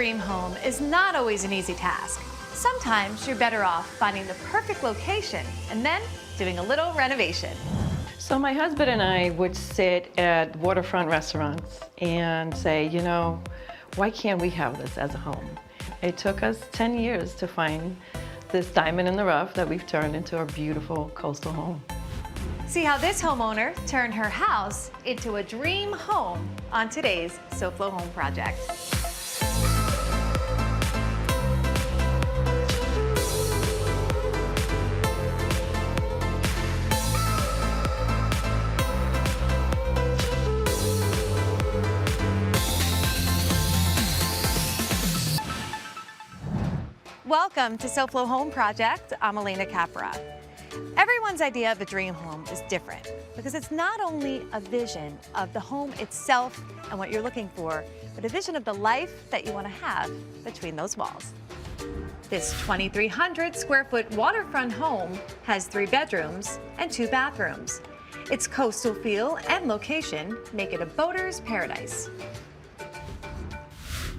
dream home is not always an easy task. Sometimes you're better off finding the perfect location and then doing a little renovation. So my husband and I would sit at waterfront restaurants and say, you know, why can't we have this as a home? It took us 10 years to find this diamond in the rough that we've turned into a beautiful coastal home. See how this homeowner turned her house into a dream home on today's SoFlo Home Project. Welcome to SoFlo Home Project. I'm Alena Capra. Everyone's idea of a dream home is different because it's not only a vision of the home itself and what you're looking for, but a vision of the life that you want to have between those walls. This 2,300 square foot waterfront home has 3 bedrooms and 2 bathrooms. Its coastal feel and location make it a boater's paradise.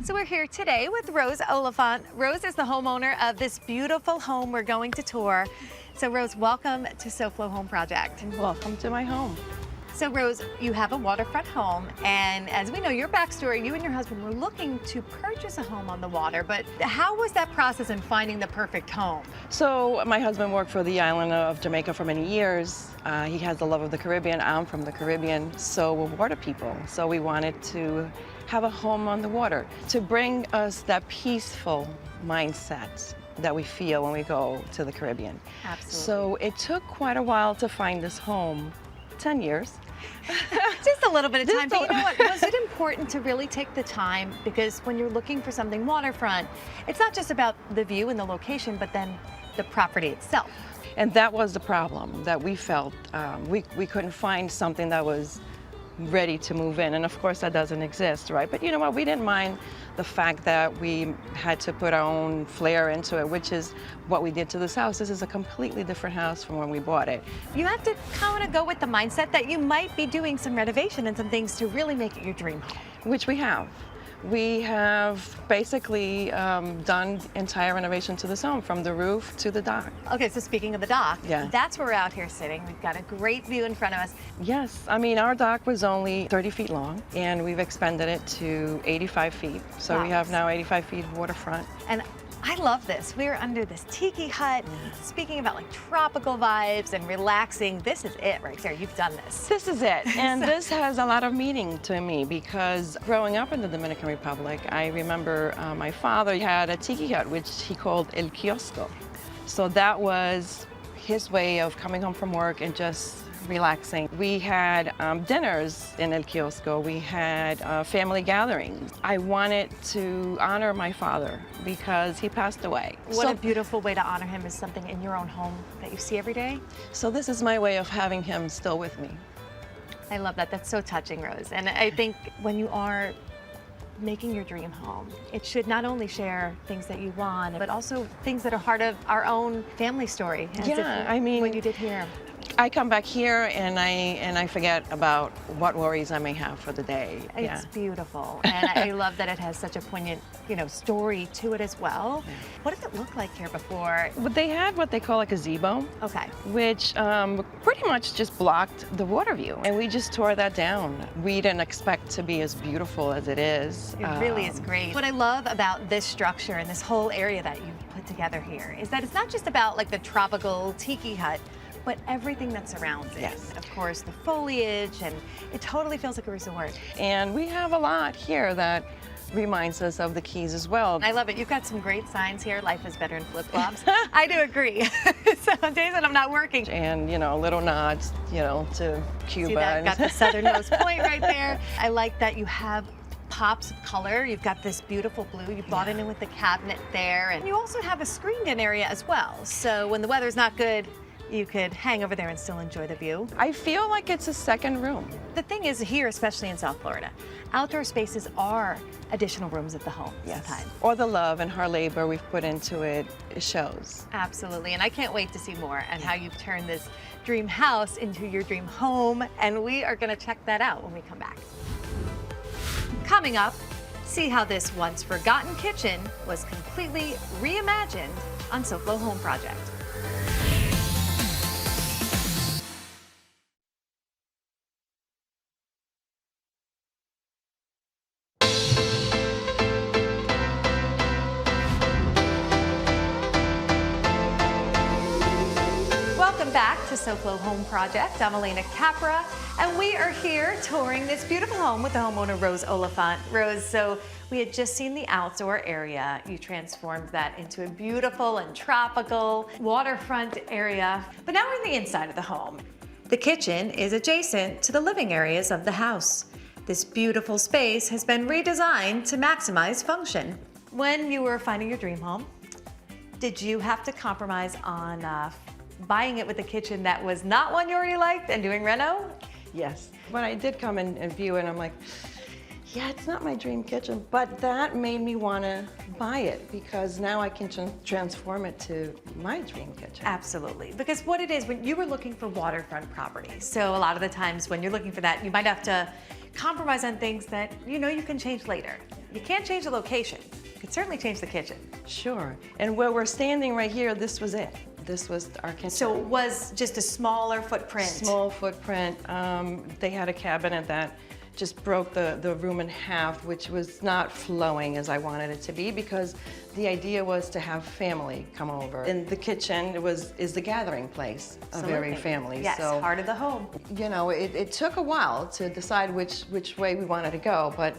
So we're here today with Rose Oliphant. Rose is the homeowner of this beautiful home we're going to tour. So Rose, welcome to SoFlo Home Project. Welcome to my home. So Rose, you have a waterfront home, and as we know your backstory, you and your husband were looking to purchase a home on the water, but how was that process in finding the perfect home? So my husband worked for the island of Jamaica for many years. He has the love of the Caribbean. I'm from the Caribbean, so we're water people. So we wanted to have a home on the water to bring us that peaceful mindset that we feel when we go to the Caribbean. Absolutely. So it took quite a while to find this home, 10 years. Just a little bit of time, but you know what, was it important to really take the time? Because when you're looking for something waterfront, it's not just about the view and the location, but then the property itself. And that was the problem that we felt. We couldn't find something that was ready to move in, and of course that doesn't exist, right? But you know what, we didn't mind the fact that we had to put our own flair into it, which is what we did to this house. This is a completely different house from when we bought it. You have to kind of go with the mindset that you might be doing some renovation and some things to really make it your dream home. Which we have. We have basically done entire renovation to this home, from the roof to the dock. Okay, so speaking of the dock, yeah, that's where we're out here sitting. We've got a great view in front of us. Yes, I mean, our dock was only 30 feet long, and we've expanded it to 85 feet. So wow. We have now 85 feet of waterfront. And I love this. We're under this tiki hut. Speaking about like tropical vibes and relaxing, this is it right there. You've done this. This is it. And this has a lot of meaning to me because growing up in the Dominican Republic, I remember my father had a tiki hut, which he called El Kiosco. So that was his way of coming home from work and just relaxing. We had dinners in El Kiosco. We had family gatherings. I wanted to honor my father because he passed away. What a beautiful way to honor him, is something in your own home that you see every day. So this is my way of having him still with me. I love that. That's so touching, Rose. And I think when you are making your dream home, it should not only share things that you want, but also things that are part of our own family story. Yeah, I mean, what you did here. I come back here and I forget about what worries I may have for the day. It's beautiful, and I love that it has such a poignant, story to it as well. Yeah. What did it look like here before? But they had what they call a gazebo, okay, which pretty much just blocked the water view, and we just tore that down. We didn't expect to be as beautiful as it is. It really is great. What I love about this structure and this whole area that you've put together here is that it's not just about like the tropical tiki hut, but everything that surrounds it. Yes. And of course, the foliage, and it totally feels like a resort. And we have a lot here that reminds us of the Keys as well. I love it. You've got some great signs here. Life is better in flip-flops. I do agree. So days that I'm not working. And, little nods, to Cuba. See that? Got the southernmost point right there. I like that you have pops of color. You've got this beautiful blue. You bought it in with the cabinet there. And you also have a screened-in area as well. So when the weather's not good, you could hang over there and still enjoy the view. I feel like it's a second room. The thing is here, especially in South Florida, outdoor spaces are additional rooms at the home sometimes. Or the love and hard labor we've put into it shows. Absolutely, and I can't wait to see more and how you've turned this dream house into your dream home, and we are gonna check that out when we come back. Coming up, See how this once forgotten kitchen was completely reimagined on SoFlo Home Project. Welcome back to SoFlo Home Project. I'm Alena Capra, and we are here touring this beautiful home with the homeowner Rose Oliphant. Rose, so we had just seen the outdoor area. You transformed that into a beautiful and tropical waterfront area, but now we're in the inside of the home. The kitchen is adjacent to the living areas of the house. This beautiful space has been redesigned to maximize function. When you were finding your dream home, did you have to compromise on buying it with a kitchen that was not one you already liked and doing reno? Yes. When I did come and view it, I'm like, yeah, it's not my dream kitchen, but that made me want to buy it because now I can transform it to my dream kitchen. Absolutely, because what it is, when you were looking for waterfront property, so a lot of the times when you're looking for that, you might have to compromise on things that you know you can change later. You can't change the location. You can certainly change the kitchen. Sure, and where we're standing right here, this was it. This was our kitchen. So it was just a smaller footprint. Small footprint. They had a cabinet that just broke the room in half, which was not flowing as I wanted it to be because the idea was to have family come over. And the kitchen is the gathering place of every family. Yes, so, heart of the home. You know, it took a while to decide which way we wanted to go, but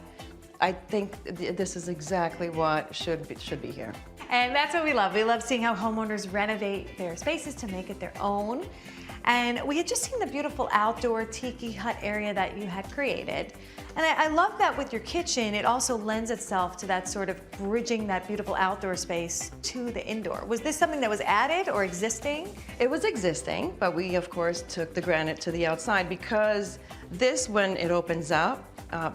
I think this is exactly what should be here. And that's what we love. We love seeing how homeowners renovate their spaces to make it their own. And we had just seen the beautiful outdoor tiki hut area that you had created. And I love that with your kitchen, it also lends itself to that sort of bridging that beautiful outdoor space to the indoor. Was this something that was added or existing? It was existing, but we of course took the granite to the outside because this, when it opens up,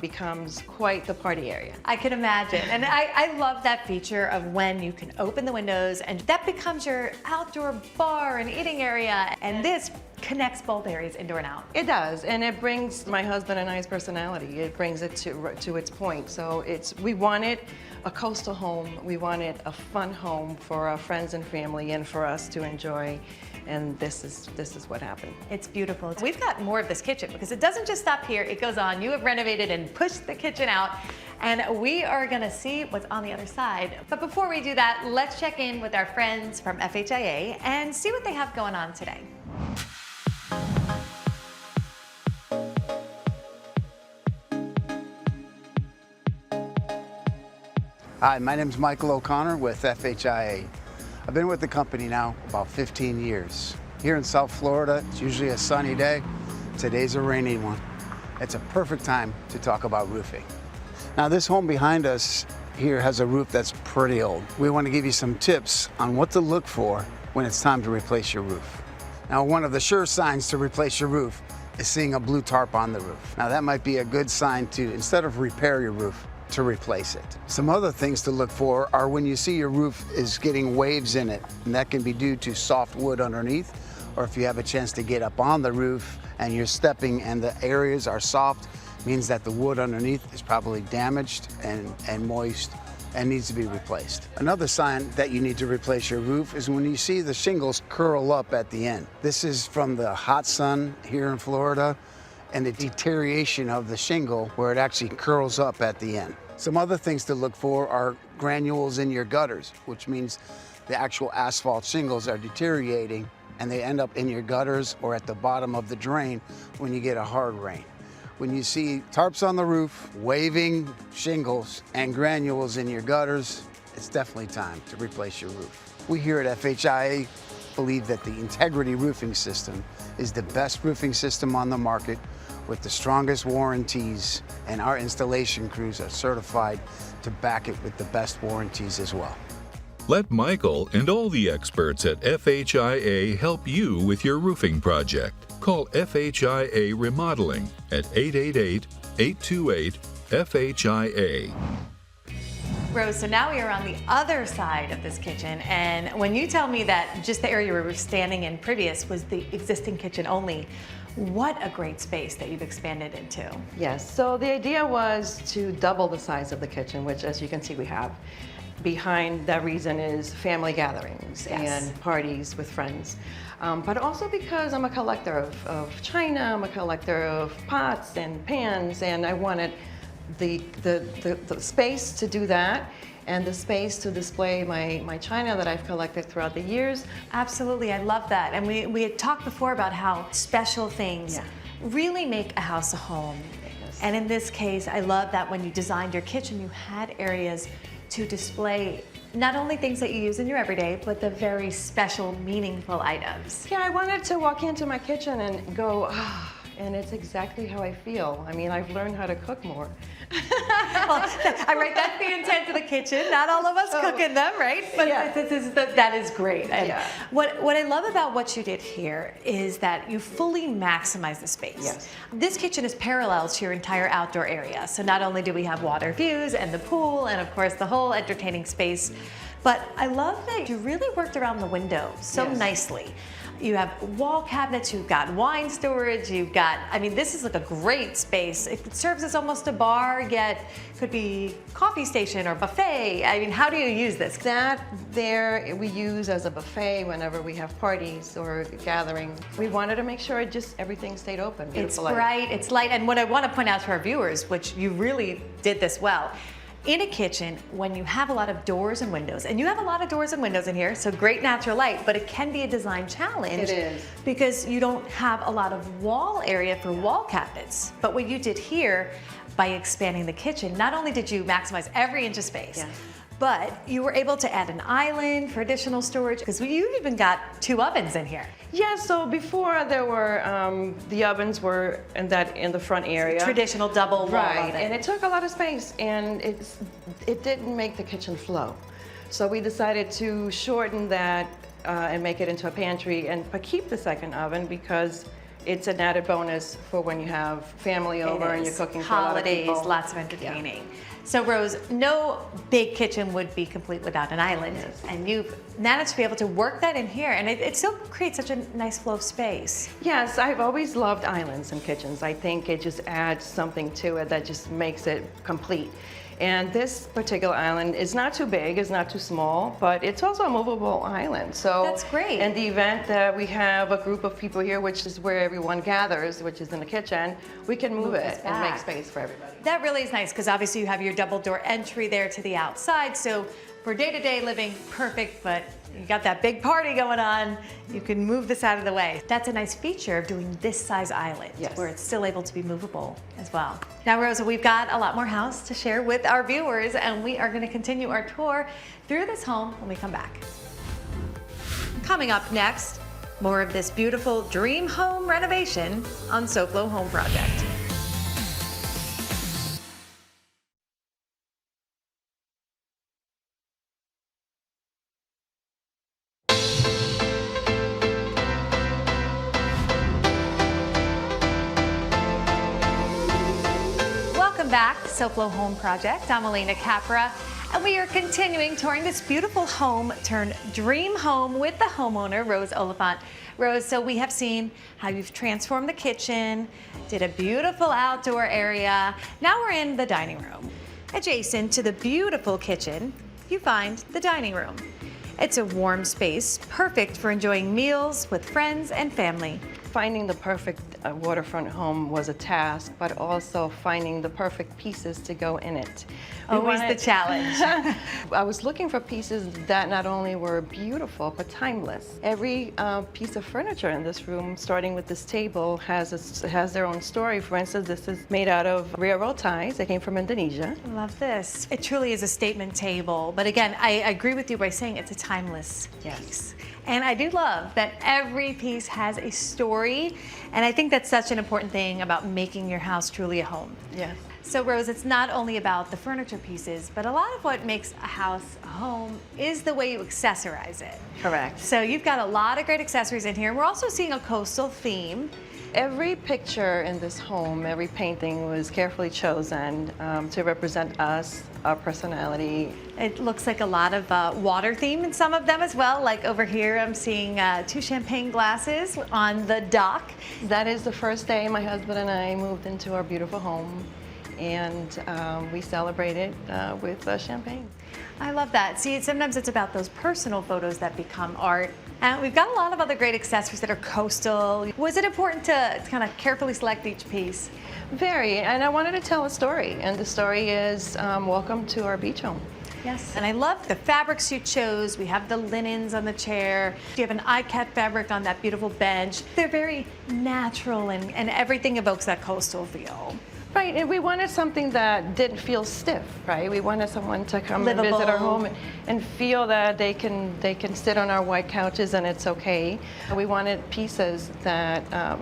becomes quite the party area. I can imagine. And I love that feature of when you can open the windows and that becomes your outdoor bar and eating area. And this connects both areas, indoor and out. It does, and it brings my husband and I's personality. It brings it to its point. So we wanted a coastal home. We wanted a fun home for our friends and family and for us to enjoy. And this is what happened. It's beautiful. We've got more of this kitchen because it doesn't just stop here, it goes on. You have renovated and pushed the kitchen out, and we are gonna see what's on the other side. But before we do that, let's check in with our friends from FHIA and see what they have going on today. Hi, my name is Michael O'Connor with FHIA. I've been with the company now about 15 years. Here in South Florida, it's usually a sunny day. Today's a rainy one. It's a perfect time to talk about roofing. Now, this home behind us here has a roof that's pretty old. We want to give you some tips on what to look for when it's time to replace your roof. Now, one of the sure signs to replace your roof is seeing a blue tarp on the roof. Now, that might be a good sign to, instead of repair your roof, to replace it. Some other things to look for are when you see your roof is getting waves in it, and that can be due to soft wood underneath, or if you have a chance to get up on the roof and you're stepping and the areas are soft, means that the wood underneath is probably damaged and moist and needs to be replaced. Another sign that you need to replace your roof is when you see the shingles curl up at the end. This is from the hot sun here in Florida and the deterioration of the shingle where it actually curls up at the end. Some other things to look for are granules in your gutters, which means the actual asphalt shingles are deteriorating and they end up in your gutters or at the bottom of the drain when you get a hard rain. When you see tarps on the roof, waving shingles, and granules in your gutters, it's definitely time to replace your roof. We here at FHIA believe that the Integrity Roofing System is the best roofing system on the market with the strongest warranties, and our installation crews are certified to back it with the best warranties as well. Let Michael and all the experts at FHIA help you with your roofing project. Call FHIA Remodeling at 888-828-FHIA. Rose, so now we are on the other side of this kitchen, and when you tell me that just the area we were standing in previous was the existing kitchen only, what a great space that you've expanded into. Yes, so the idea was to double the size of the kitchen, which as you can see we have. Behind that reason is family gatherings and parties with friends. But also because I'm a collector of china, I'm a collector of pots and pans, and I wanted the space to do that and the space to display my china that I've collected throughout the years. Absolutely, I love that. And we had talked before about how special things really make a house a home. Yes. And in this case, I love that when you designed your kitchen, you had areas to display not only things that you use in your everyday, but the very special, meaningful items. Yeah, I wanted to walk into my kitchen and go, ah, and it's exactly how I feel. I mean, I've learned how to cook more. Well, that's the intent of the kitchen. Not all of us cook in them, right? But that is great. And what I love about what you did here is that you fully maximize the space. Yes. This kitchen is parallel to your entire outdoor area. So not only do we have water views and the pool and of course the whole entertaining space, but I love that you really worked around the window so nicely. You have wall cabinets, you've got wine storage, you've got, I mean, this is like a great space. It serves as almost a bar, yet could be coffee station or buffet. I mean, how do you use this? That there we use as a buffet whenever we have parties or gatherings. We wanted to make sure everything stayed open. It's bright, it's light, and what I want to point out to our viewers, which you really did this well, in a kitchen, when you have a lot of doors and windows, and you have a lot of doors and windows in here, so great natural light, but it can be a design challenge. It is. Because you don't have a lot of wall area for wall cabinets. But what you did here, by expanding the kitchen, not only did you maximize every inch of space, but you were able to add an island for additional storage, because you even got 2 ovens in here. Yeah, so before there were, the ovens were in the front area. Traditional double wall oven. And it took a lot of space, and it didn't make the kitchen flow. So we decided to shorten that and make it into a pantry, but keep the second oven because it's an added bonus for when you have family over and you're cooking for a lot of people. Holidays, lots of entertaining. So Rose, no big kitchen would be complete without an island. And you've managed to be able to work that in here, and it still creates such a nice flow of space. Yes, I've always loved islands in kitchens. I think it just adds something to it that just makes it complete. And this particular island is not too big, it's not too small, but it's also a movable island. So that's great. In the event that we have a group of people here, which is where everyone gathers, which is in the kitchen, we can move it and make space for everybody. That really is nice because obviously you have your double door entry there to the outside. So for day-to-day living, perfect, but you got that big party going on, you can move this out of the way. That's a nice feature of doing this size island, where it's still able to be movable as well. Now, Rosa, we've got a lot more house to share with our viewers, and we are going to continue our tour through this home when we come back. Coming up next, more of this beautiful dream home renovation on SoFlo Home Project. Welcome back to SoFlo Home Project. I'm Alena Capra, and we are continuing touring this beautiful home turned dream home with the homeowner, Rose Oliphant. Rose, so we have seen how you've transformed the kitchen, did a beautiful outdoor area. Now we're in the dining room. Adjacent to the beautiful kitchen, you find the dining room. It's a warm space, perfect for enjoying meals with friends and family. Finding the perfect waterfront home was a task, but also finding the perfect pieces to go in it. Always the challenge. I was looking for pieces that not only were beautiful, but timeless. Every piece of furniture in this room, starting with this table, has their own story. For instance, this is made out of railroad ties that came from Indonesia. I love this. It truly is a statement table. But again, I agree with you by saying it's a timeless piece. And I do love that every piece has a story. And I think that's such an important thing about making your house truly a home. Yes. So Rose, it's not only about the furniture pieces, but a lot of what makes a house a home is the way you accessorize it. Correct. So you've got a lot of great accessories in here. We're also seeing a coastal theme. Every picture in this home, every painting was carefully chosen to represent us, our personality. It looks like a lot of water theme in some of them as well. Like over here, I'm seeing 2 champagne glasses on the dock. That is the first day my husband and I moved into our beautiful home, and we celebrated with champagne. I love that. See, sometimes it's about those personal photos that become art. And we've got a lot of other great accessories that are coastal. Was it important to kind of carefully select each piece? Very, and I wanted to tell a story, and the story is welcome to our beach home. Yes, and I love the fabrics you chose. We have the linens on the chair. You have an iCat fabric on that beautiful bench. They're very natural, and everything evokes that coastal feel. Right, and we wanted something that didn't feel stiff, right? We wanted someone to come and Livable. visit our home and feel that they can sit on our white couches and it's okay. We wanted pieces that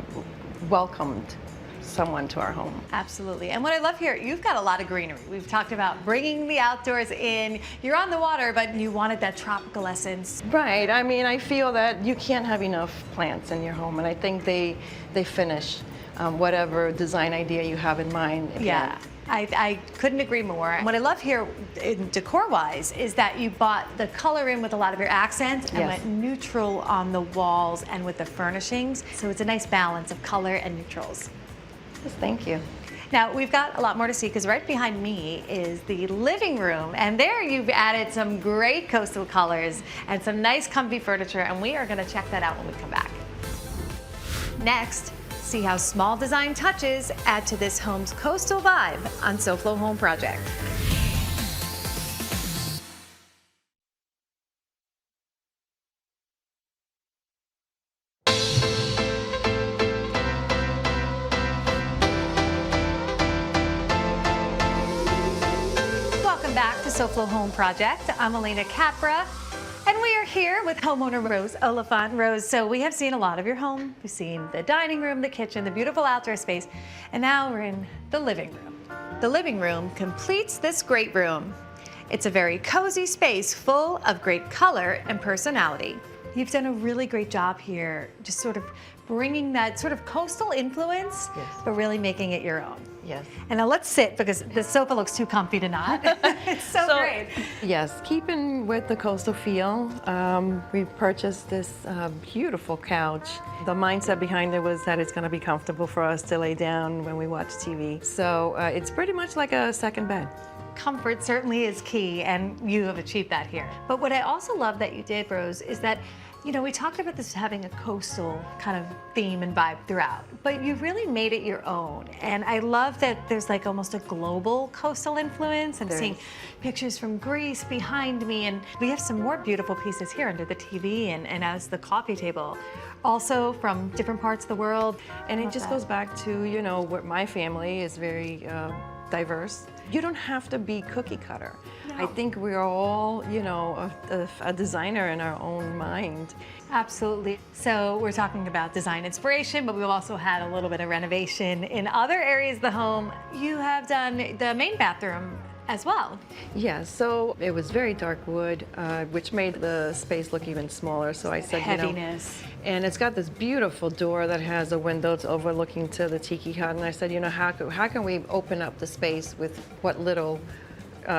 welcomed someone to our home. Absolutely. And what I love here, you've got a lot of greenery. We've talked about bringing the outdoors in. You're on the water, but you wanted that tropical essence. Right, I mean, I feel that you can't have enough plants in your home, and I think they finish whatever design idea you have in mind. Yeah, I couldn't agree more. What I love here, decor-wise, is that you bought the color in with a lot of your accents and Yes. went neutral on the walls and with the furnishings. So it's a nice balance of color and neutrals. Yes, thank you. Now, we've got a lot more to see because right behind me is the living room, and there you've added some great coastal colors and some nice comfy furniture, and we are going to check that out when we come back. Next, see how small design touches add to this home's coastal vibe on SoFlo Home Project. Welcome back to SoFlo Home Project. I'm Alena Capra, and we are here with homeowner Rose Oliphant. Rose, so we have seen a lot of your home. We've seen the dining room, the kitchen, the beautiful outdoor space, and now we're in the living room. The living room completes this great room. It's a very cozy space full of great color and personality. You've done a really great job here, just sort of bringing that sort of coastal influence, Yes. but really making it your own. Yes. And now let's sit because the sofa looks too comfy to not. It's so great. Yes, keeping with the coastal feel, we purchased this beautiful couch. The mindset behind it was that it's going to be comfortable for us to lay down when we watch TV. So it's pretty much like a second bed. Comfort certainly is key, and you have achieved that here. But what I also love that you did, Rose, is that, you know, we talked about this having a coastal kind of theme and vibe throughout, but you really made it your own. And I love that there's like almost a global coastal influence. I'm seeing pictures from Greece behind me, and we have some more beautiful pieces here under the TV and as the coffee table. Also from different parts of the world. And it just goes back to, you know, what my family is very diverse. You don't have to be cookie cutter. No. I think we're all, you know, a designer in our own mind. Absolutely. So we're talking about design inspiration, but we've also had a little bit of renovation in other areas of the home. You have done the main bathroom as well. Yeah, so it was very dark wood, which made the space look even smaller. So I said, Heaviness. you know, and it's got this beautiful door that has a window that's overlooking to the tiki hut. And I said, you know, how can we open up the space with what little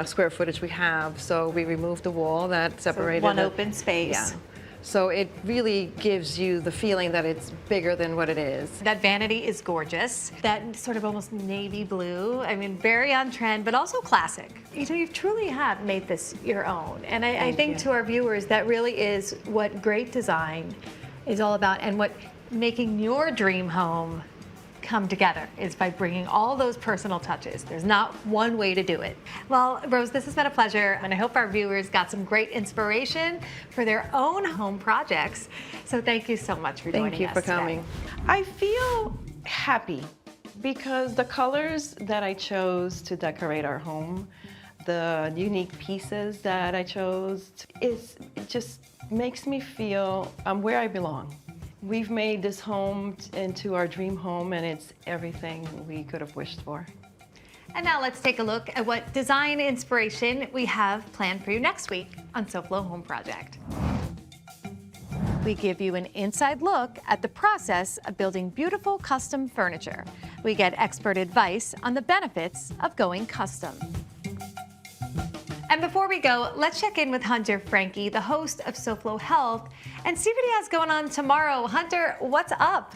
square footage we have? So we removed the wall that separated One it. open space. Yeah. So it really gives you the feeling that it's bigger than what it is. That vanity is gorgeous. That sort of almost navy blue. I mean, very on trend, but also classic. You know, you truly have made this your own. And I think you. to our viewers, that really is what great design is all about, and what making your dream home come together is by bringing all those personal touches. There's not one way to do it. Well, Rose, this has been a pleasure, and I hope our viewers got some great inspiration for their own home projects. So thank you so much for joining us. Thank you for coming. I feel happy because the colors that I chose to decorate our home, the unique pieces that I chose, it just makes me feel I'm where I belong. We've made this home into our dream home, and it's everything we could have wished for. And now let's take a look at what design inspiration we have planned for you next week on SoFlo Home Project. We give you an inside look at the process of building beautiful custom furniture. We get expert advice on the benefits of going custom. And before we go, let's check in with Hunter Frankie, the host of SoFlo Health, and see what he has going on tomorrow. Hunter, what's up?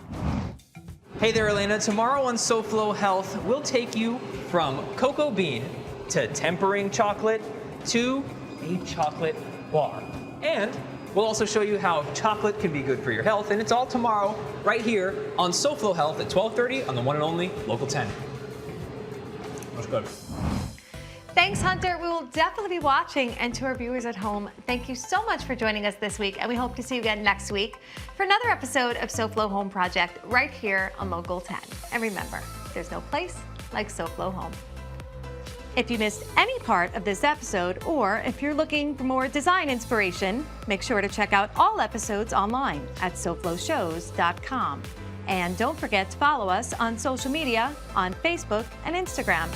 Hey there, Elena. Tomorrow on SoFlo Health, we'll take you from cocoa bean to tempering chocolate to a chocolate bar. And we'll also show you how chocolate can be good for your health. And it's all tomorrow right here on SoFlo Health at 12:30 on the one and only Local 10. That's good. Thanks, Hunter. We will definitely be watching. And to our viewers at home, thank you so much for joining us this week. And we hope to see you again next week for another episode of SoFlo Home Project right here on Local 10. And remember, there's no place like SoFlo Home. If you missed any part of this episode, or if you're looking for more design inspiration, make sure to check out all episodes online at SoFloShows.com. And don't forget to follow us on social media on Facebook and Instagram.